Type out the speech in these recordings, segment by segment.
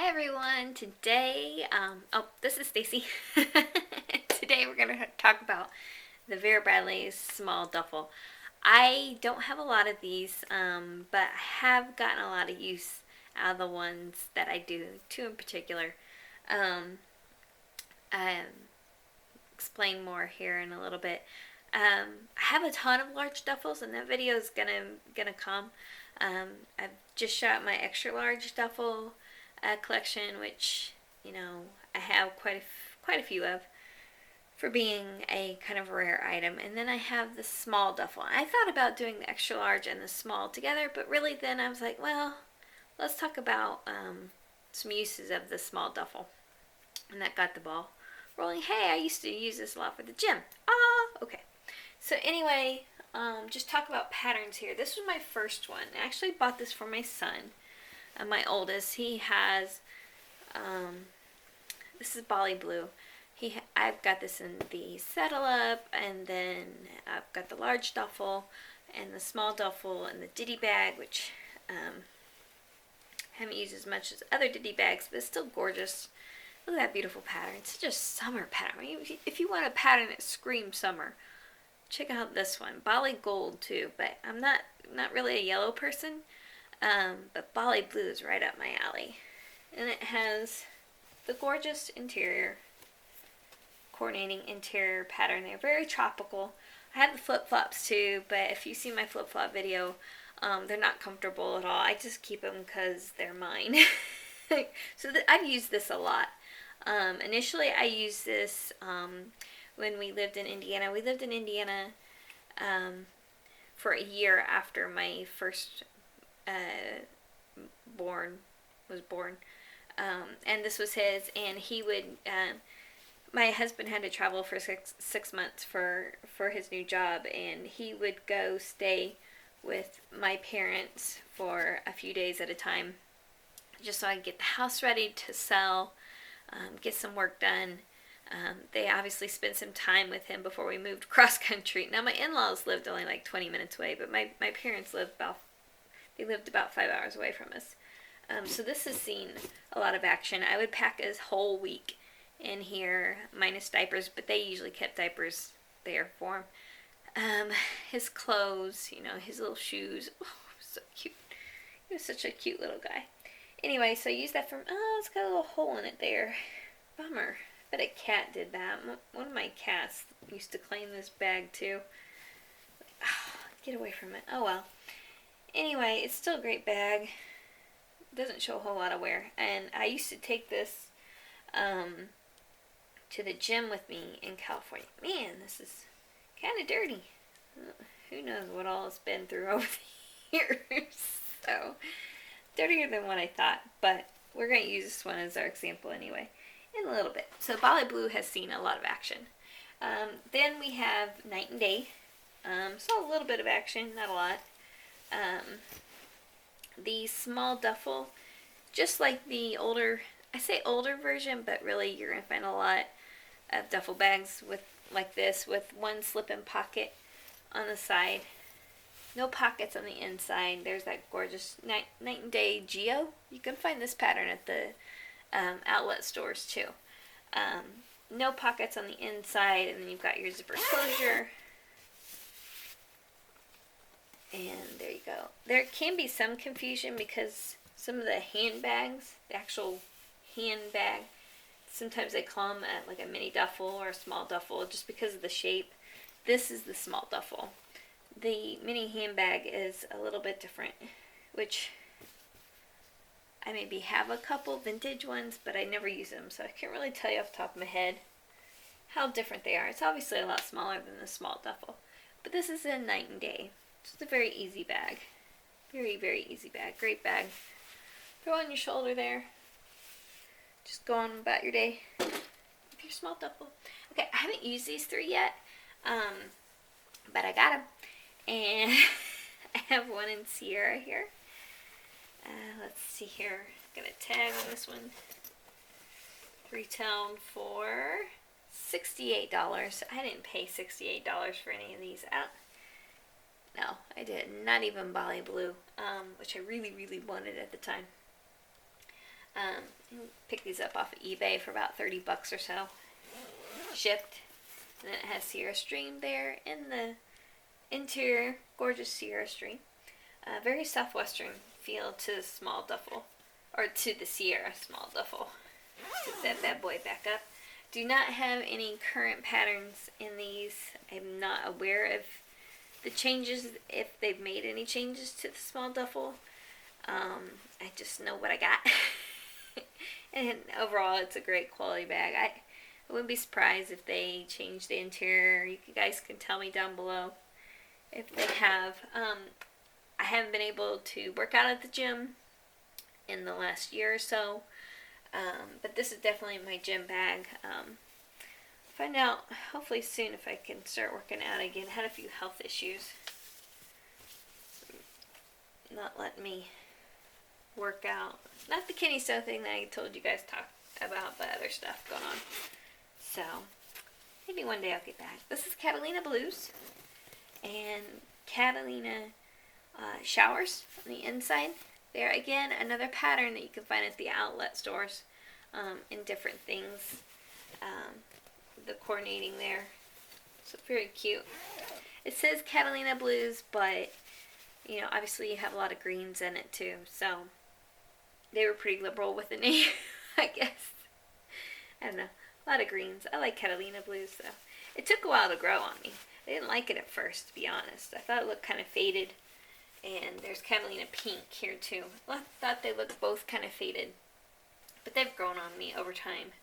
everyone. Today, this is Stacy. Today we're going to talk about the Vera Bradley Small Duffel. I don't have a lot of these, but I have gotten a lot of use out of the ones that I do, two in particular. I'll explain more here in a little bit. I have a ton of large duffels, and that video is gonna come. I've just shot my extra large duffel collection, which I have quite a few of, for being a kind of rare item. And then I have the small duffel. I thought about doing the extra large and the small together, but really then I was like, well, let's talk about some uses of the small duffel, and that got the ball rolling. Hey, I used to use this a lot for the gym. Okay. So anyway, just talk about patterns here. This was my first one. I actually bought this for my son, my oldest. He has, this is Bali Blue. I've got this in the saddle up, and then I've got the large duffel, and the small duffel, and the ditty bag, which I haven't used as much as other ditty bags, but it's still gorgeous. Look at that beautiful pattern. It's such a summer pattern. I mean, if you want a pattern that screams summer, check out this one. Bali Gold too, but I'm not really a yellow person. But Bali Blue is right up my alley. And it has the gorgeous interior, coordinating interior pattern. They're very tropical. I have the flip-flops too, but if you see my flip-flop video, they're not comfortable at all. I just keep them because they're mine. So I've used this a lot. Initially, I used this when we lived in Indiana. We lived in Indiana for a year after my first was born. And this was his, and he would, my husband had to travel for six months for his new job, and he would go stay with my parents for a few days at a time, just so I could get the house ready to sell, get some work done. They obviously spent some time with him before we moved cross country. Now my in-laws lived only like 20 minutes away, but my parents lived about 5 hours away from us. So this has seen a lot of action. I would pack his whole week in here, minus diapers, but they usually kept diapers there for him. His clothes, his little shoes. Oh, so cute. He was such a cute little guy. Anyway, so I used that for, it's got a little hole in it there. Bummer. But a cat did that. One of my cats used to claim this bag too. Get away from it. Oh well. Anyway, it's still a great bag. Doesn't show a whole lot of wear. And I used to take this to the gym with me in California. Man, this is kind of dirty. Who knows what all it's been through over the years. So, dirtier than what I thought. But we're going to use this one as our example anyway in a little bit. So Bali Blue has seen a lot of action. Then we have Night and Day. Saw a little bit of action, not a lot. The small duffel, just like the older, I say older version, but really you're going to find a lot of duffel bags like this with one slip-in pocket on the side. No pockets on the inside. There's that gorgeous Night and Day Geo. You can find this pattern at the outlet stores too. No pockets on the inside, and then you've got your zipper closure. And there you go. There can be some confusion because some of the handbags, the actual handbag, sometimes they call them like a mini duffel or a small duffel just because of the shape. This is the small duffel. The mini handbag is a little bit different, which I maybe have a couple vintage ones, but I never use them, so I can't really tell you off the top of my head how different they are. It's obviously a lot smaller than the small duffel, but this is a Night and Day. It's a very easy bag. Very, very easy bag. Great bag. Throw on your shoulder there. Just go on about your day with your small duffel. Okay, I haven't used these three yet, but I got them. And I have one in Sierra here. Let's see here. I'm going to tag on this one. Retailed for $68. I didn't pay $68 for any of these. No, I did. Not even Bali Blue, which I really, really wanted at the time. Pick these up off of eBay for about $30 or so, shipped. And then it has Sierra Stream there in the interior, gorgeous Sierra Stream. Very southwestern feel to the small duffel, or to the Sierra small duffel. Put that bad boy back up. Do not have any current patterns in these. I'm not aware of the changes, if they've made any changes to the small duffel. I just know what I got. And overall, it's a great quality bag. I wouldn't be surprised if they change the interior. You guys can tell me down below if they have. I haven't been able to work out at the gym in the last year or so. But this is definitely my gym bag. Find out hopefully soon if I can start working out again. Had a few health issues. Not letting me work out. Not the kidney stone thing that I told you guys talk about, but other stuff going on. So, maybe one day I'll get back. This is Catalina Blues. And Catalina showers on the inside. There again, another pattern that you can find at the outlet stores in different things. The coordinating there. So very cute. It says Catalina Blues, but you know, obviously you have a lot of greens in it too. So they were pretty liberal with the name, I guess. I don't know. A lot of greens. I like Catalina Blues though. It took a while to grow on me. I didn't like it at first, to be honest. I thought it looked kind of faded. And there's Catalina Pink here too. I thought they looked both kind of faded. But they've grown on me over time.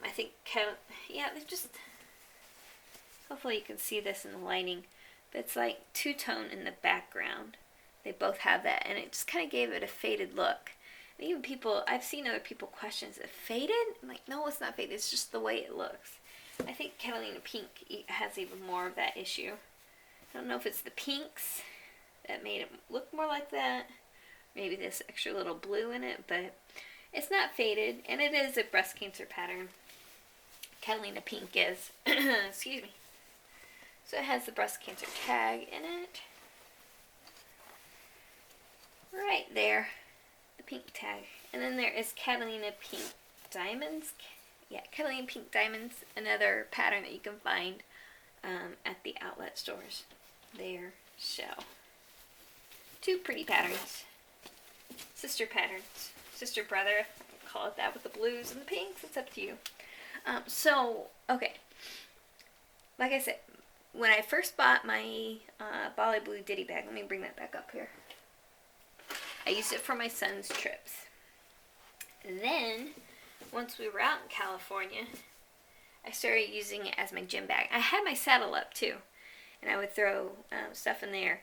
I think, yeah, they've just, hopefully you can see this in the lighting. But it's like two-tone in the background. They both have that. And it just kind of gave it a faded look. And even people, I've seen other people question, is it faded? I'm like, no, it's not faded. It's just the way it looks. I think Catalina Pink has even more of that issue. I don't know if it's the pinks that made it look more like that. Maybe this extra little blue in it, but it's not faded, and it is a breast cancer pattern. Catalina Pink is. Excuse me. So it has the breast cancer tag in it. Right there. The pink tag. And then there is Catalina Pink Diamonds. Yeah, Catalina Pink Diamonds. Another pattern that you can find at the outlet stores. There. So, two pretty patterns. Sister patterns. Sister brother. Call it that with the blues and the pinks. It's up to you. Okay. Like I said, when I first bought my Bali Blue Ditty bag, let me bring that back up here. I used it for my son's trips. Then, once we were out in California, I started using it as my gym bag. I had my saddle up too, and I would throw stuff in there.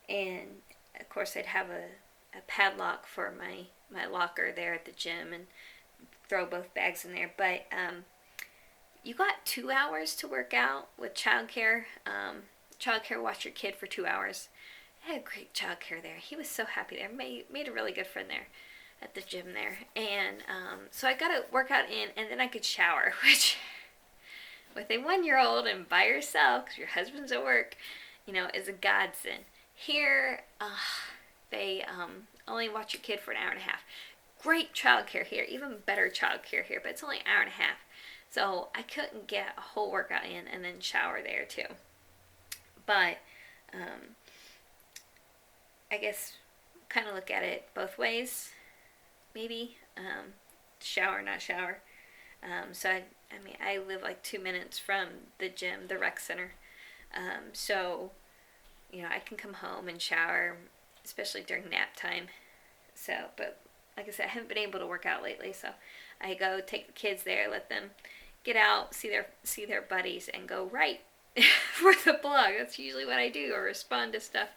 And of course, I'd have a padlock for my locker there at the gym and throw both bags in there. But you got 2 hours to work out with childcare. Childcare watched your kid for 2 hours. I had great childcare there. He was so happy there. Made a really good friend there at the gym there. And so I got a workout in, and then I could shower, which with a 1-year-old and by yourself, because your husband's at work, is a godsend. Here, they only watch your kid for an hour and a half. Great childcare here, even better childcare here, but it's only an hour and a half. So I couldn't get a whole workout in and then shower there too. But I guess kind of look at it both ways, maybe. Shower, not shower. So I live like 2 minutes from the gym, the rec center. So, I can come home and shower, especially during nap time. So, but like I said, I haven't been able to work out lately. So I go take the kids there, let them get out, see their buddies, and go right for the blog. That's usually what I do, or respond to stuff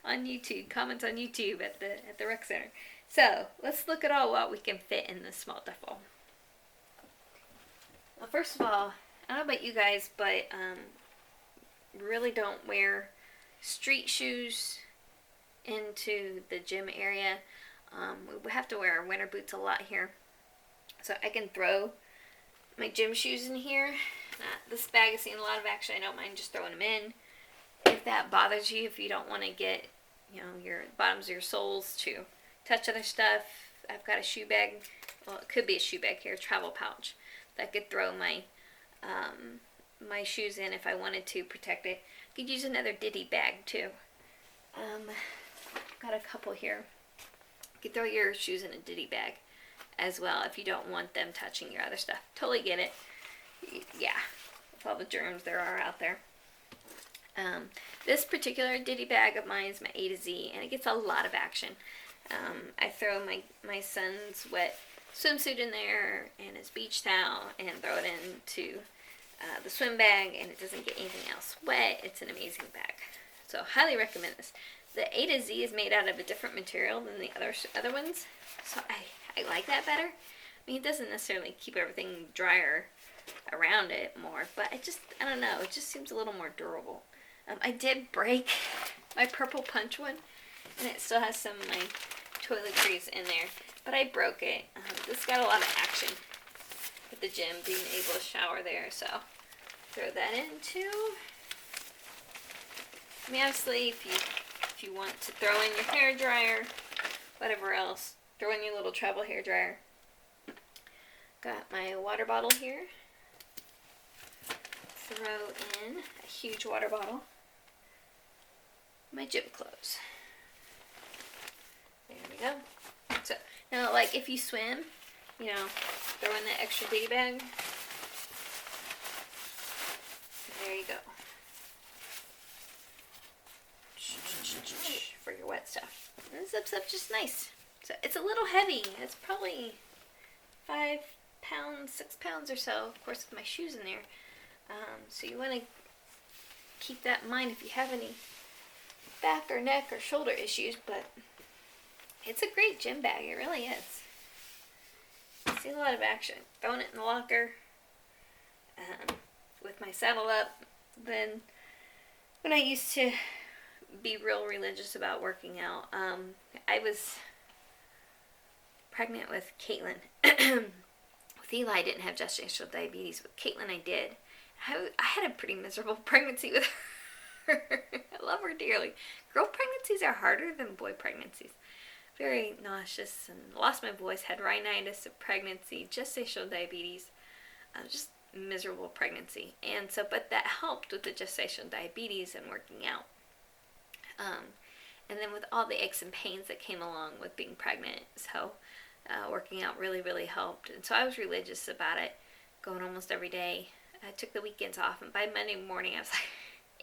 on YouTube, comments on YouTube at the rec center. So let's look at all what we can fit in this small duffel. Well, first of all, I don't know about you guys, but really don't wear street shoes into the gym area. We have to wear our winter boots a lot here. So I can throw my gym shoes in here. This bag has seen a lot of action. I don't mind just throwing them in. If that bothers you, if you don't want to get, your bottoms of your soles to touch other stuff, I've got a shoe bag well, it could be a shoe bag here, travel pouch that I could throw my my shoes in if I wanted to protect it. Could use another ditty bag too. Got a couple here. You could throw your shoes in a ditty bag as well if you don't want them touching your other stuff. Totally get it. Yeah, with all the germs there are out there. This particular ditty bag of mine is my A to Z, and it gets a lot of action. I throw my son's wet swimsuit in there and his beach towel and throw it into the swim bag, and it doesn't get anything else wet. It's an amazing bag. So highly recommend this. The A to Z is made out of a different material than the other ones, so I like that better. I mean, it doesn't necessarily keep everything drier around it more, but I don't know, it just seems a little more durable. I did break my purple punch one, and it still has some of my toiletries in there, but I broke it. This got a lot of action at the gym, being able to shower there, so throw that in too. I mean, obviously, if you want to throw in your hair dryer, whatever else, throw in your little travel hair dryer. Got my water bottle here. Throw in a huge water bottle. My gym clothes. There we go. So now, like if you swim, you know, throw in the extra ditty bag. There you go. For your wet stuff. And this zips up just nice. So it's a little heavy. It's probably 5 pounds, 6 pounds or so. Of course, with my shoes in there. So you want to keep that in mind if you have any back or neck or shoulder issues, but it's a great gym bag. It really is. I see a lot of action. Throwing it in the locker with my saddle up. Then when I used to be real religious about working out, I was pregnant with Caitlin. With Eli, I didn't have gestational diabetes. With Caitlin, I did. I had a pretty miserable pregnancy with her. I love her dearly. Girl pregnancies are harder than boy pregnancies. Very nauseous and lost my voice, had rhinitis of pregnancy, gestational diabetes, just miserable pregnancy. And so, but that helped with the gestational diabetes and working out. And then with all the aches and pains that came along with being pregnant, so working out really, really helped. And so I was religious about it, going almost every day. I took the weekends off, and by Monday morning I was like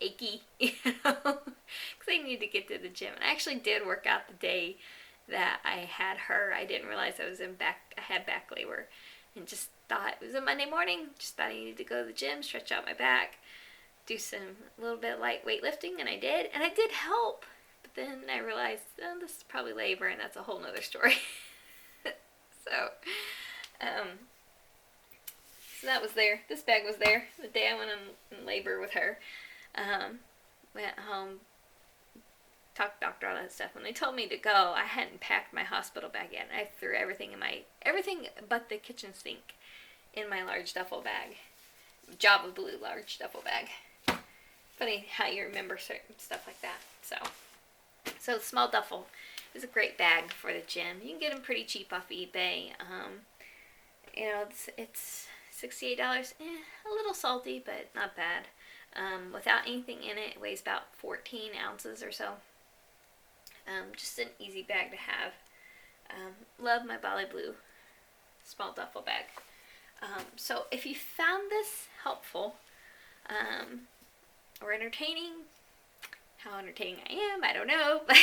achy, because I needed to get to the gym. And I actually did work out the day that I had her. I didn't realize I had back labor, and just thought it was a Monday morning. Just thought I needed to go to the gym, stretch out my back, do some little bit light weightlifting, and I did help. But then I realized, oh, this is probably labor, and that's a whole nother story. So that was there. This bag was there the day I went in labor with her. Went home, talked to doctor, all that stuff. When they told me to go, I hadn't packed my hospital bag yet. I threw everything but the kitchen sink in my large duffel bag. Java Blue large duffel bag. Funny how you remember certain stuff like that. So Small Duffel is a great bag for the gym. You can get them pretty cheap off eBay. You know, it's $68. A little salty, but not bad. Without anything in it, it weighs about 14 ounces or so. Just an easy bag to have. Love my Bali Blue Small Duffel bag. So if you found this helpful or entertaining, how entertaining I am, I don't know, but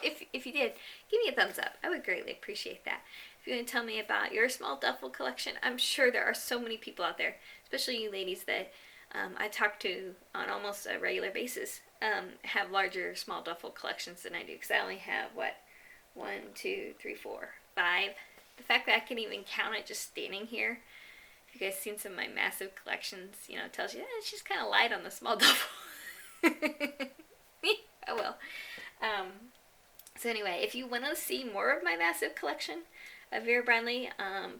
if you did, give me a thumbs up. I would greatly appreciate that. If you want to tell me about your small duffel collection, I'm sure there are so many people out there, especially you ladies that I talk to on almost a regular basis, have larger small duffel collections than I do, because I only have, 1, 2, 3, 4, 5. The fact that I can even count it just standing here, if you guys seen some of my massive collections, you know, it tells you, it's just kind of light on the small duffel. Oh well. So anyway, if you want to see more of my massive collection of Vera Bradley,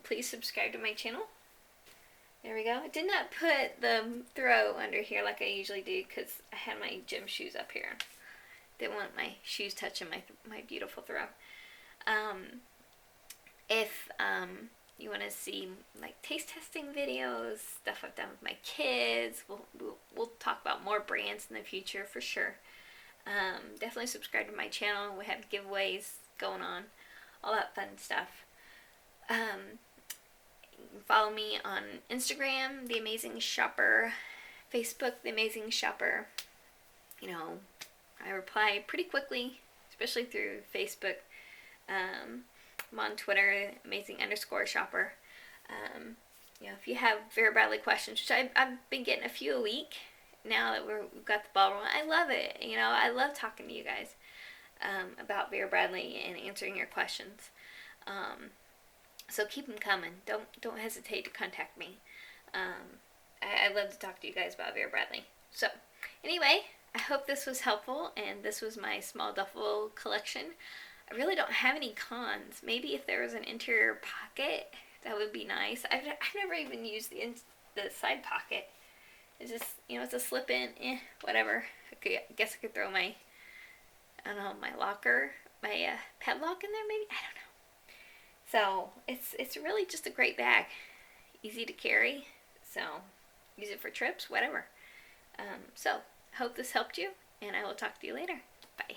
please subscribe to my channel. There we go. I did not put the throw under here like I usually do, because I had my gym shoes up here. Didn't want my shoes touching my beautiful throw. If you want to see like taste testing videos, stuff I've done with my kids, we'll talk about more brands in the future for sure. Definitely subscribe to my channel. We have giveaways going on, all that fun stuff. You can follow me on Instagram, The Amazing Shopper, Facebook, The Amazing Shopper. You know, I reply pretty quickly, especially through Facebook. I'm on Twitter, amazing_shopper. If you have Vera Bradley questions, which I've been getting a few a week now that we've got the ball rolling. I love it. I love talking to you guys about Vera Bradley and answering your questions. So keep them coming. Don't hesitate to contact me. I love to talk to you guys about Vera Bradley. So anyway, I hope this was helpful, and this was my small duffel collection. I really don't have any cons. Maybe if there was an interior pocket, that would be nice. I've never even used the side pocket. It's just, it's a slip-in, whatever. I guess I could throw my locker, my padlock in there maybe? I don't know. So, it's really just a great bag. Easy to carry. So, use it for trips, whatever. So, hope this helped you, and I will talk to you later. Bye.